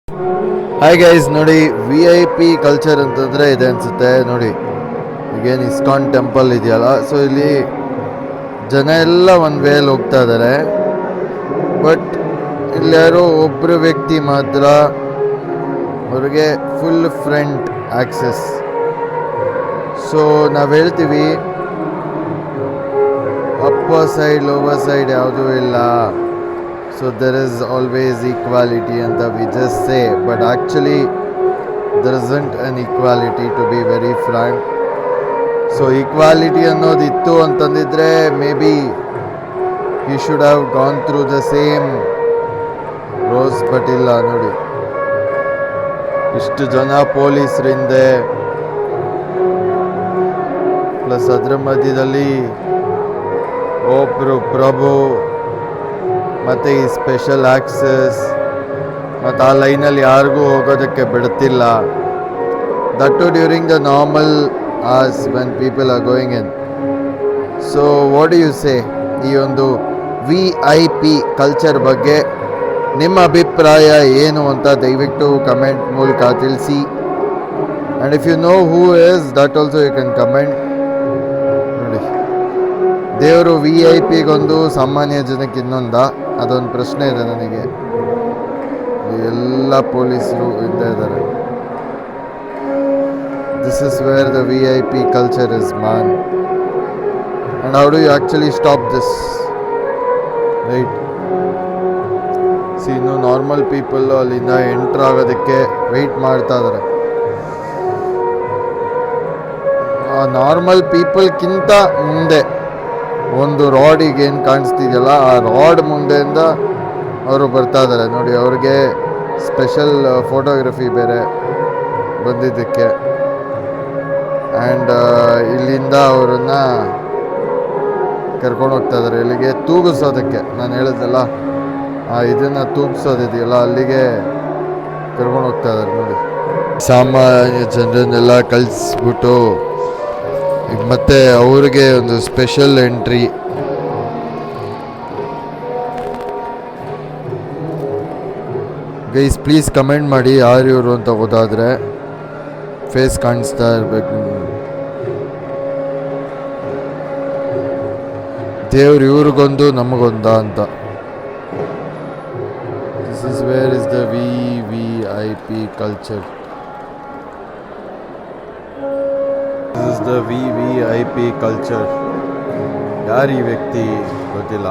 Hi guys, ನೋಡಿ V I P culture ಅಂತಂದರೆ ಇದೆ ಅನಿಸುತ್ತೆ. ನೋಡಿ ಈಗೇನು ಇಸ್ಕಾನ್ ಟೆಂಪಲ್ ಇದೆಯಲ್ಲ, ಸೊ ಇಲ್ಲಿ ಜನ ಎಲ್ಲ ಒಂದು ವೇಯಲ್ಲಿ ಹೋಗ್ತಾ ಇದ್ದಾರೆ. ಬಟ್ ಇಲ್ಲಾರೋ ಒಬ್ಬರು ವ್ಯಕ್ತಿ ಮಾತ್ರ ಅವ್ರಿಗೆ ಫುಲ್ ಫ್ರಂಟ್ ಆಕ್ಸೆಸ್. ಸೊ ನಾವು ಹೇಳ್ತೀವಿ ಅಪ್ಪರ್ ಸೈಡ್ ಲೋವರ್ ಸೈಡ್ ಯಾವುದೂ ಇಲ್ಲ, so there is always equality and we just say, but actually there isn't an equality, to be very frank. So equality ಅನ್ನೋದು ಇತ್ತು ಅಂತಂದಿದ್ರೆ maybe he should have gone through the same rows, but ಇಲ್ಲ. ನೋಡಿ ಇಷ್ಟು ಜನ ಪೊಲೀಸರಿಂದೆ, plus ಅದ್ರ ಮಧ್ಯದಲ್ಲಿ ಒಬ್ಬರು ಪ್ರಭು ಮತ್ತು ಈ ಸ್ಪೆಷಲ್ ಆಕ್ಸೆಸ್, ಮತ್ತು ಆ ಲೈನಲ್ಲಿ ಯಾರಿಗೂ ಹೋಗೋದಕ್ಕೆ ಬಿಡ್ತಿಲ್ಲ. That to during the normal as when people are going in. So what do you say ಈ ಒಂದು ವಿ ಐ ಪಿ ಕಲ್ಚರ್ ಬಗ್ಗೆ ನಿಮ್ಮ ಅಭಿಪ್ರಾಯ ಏನು ಅಂತ ದಯವಿಟ್ಟು ಕಮೆಂಟ್ ಮೂಲಕ ತಿಳಿಸಿ. And if you know who is that also you can comment. ನೋಡಿ, ದೇವರು ವಿ ಐ ಪಿಗೊಂದು, ಸಾಮಾನ್ಯ ಜನಕ್ಕೆ ಇನ್ನೊಂದ, ಅದೊಂದು ಪ್ರಶ್ನೆ ಇದೆ ನನಗೆ. ಎಲ್ಲ ಪೊಲೀಸರು ಇದ್ದೇ ಇದ್ದಾರೆ. This is where the V I P culture is man. And how do you actually stop this, right? ಇನ್ನು ನಾರ್ಮಲ್ ಪೀಪಲ್ಲು ಅಲ್ಲಿಂದ ಎಂಟ್ರ್ ಆಗೋದಕ್ಕೆ ವೆಯ್ಟ್ ಮಾಡ್ತಾ ಇದ್ದಾರೆ. ಆ ನಾರ್ಮಲ್ ಪೀಪಲ್ಗಿಂತ ಮುಂದೆ ಒಂದು ರಾಡಿಗೆ ಏನು ಕಾಣಿಸ್ತಿದೆಯಲ್ಲ, ಆ ರಾಡ್ ಮುಂದೆಯಿಂದ ಅವರು ಬರ್ತಾ ಇದ್ದಾರೆ. ನೋಡಿ, ಅವ್ರಿಗೆ ಸ್ಪೆಷಲ್ ಫೋಟೋಗ್ರಫಿ ಬೇರೆ ಬಂದಿದ್ದಕ್ಕೆ. ಆ್ಯಂಡ್ ಇಲ್ಲಿಂದ ಅವರನ್ನು ಕರ್ಕೊಂಡು ಹೋಗ್ತಾ ಇದ್ದಾರೆ ಇಲ್ಲಿಗೆ ತೂಗಿಸೋದಕ್ಕೆ. ನಾನು ಹೇಳಿದ್ದಲ್ಲ, ಇದನ್ನು ತೂಗಿಸೋದಿದೆಯಲ್ಲ, ಅಲ್ಲಿಗೆ ಕರ್ಕೊಂಡು ಹೋಗ್ತಾ ಇದ್ದಾರೆ. ನೋಡಿ, ಸಾಮಾನ್ಯ ಜನರನ್ನೆಲ್ಲ ಕಳಿಸ್ಬಿಟ್ಟು ಈಗ ಮತ್ತೆ ಅವ್ರಿಗೆ ಒಂದು special entry. Guys please comment ಮಾಡಿ ಯಾರು ಇವರು ಅಂತ ಗೊತ್ತಾದರೆ. ಫೇಸ್ ಕಾಣಿಸ್ತಾ ಇರಬೇಕು. ದೇವ್ರು ಇವ್ರಿಗೊಂದು ನಮಗೊಂದ ಅಂತ. This is where is the V I P culture. This is the VVIP culture. ಯಾರು ಈ ವ್ಯಕ್ತಿ ಗೊತ್ತಿಲ್ಲ.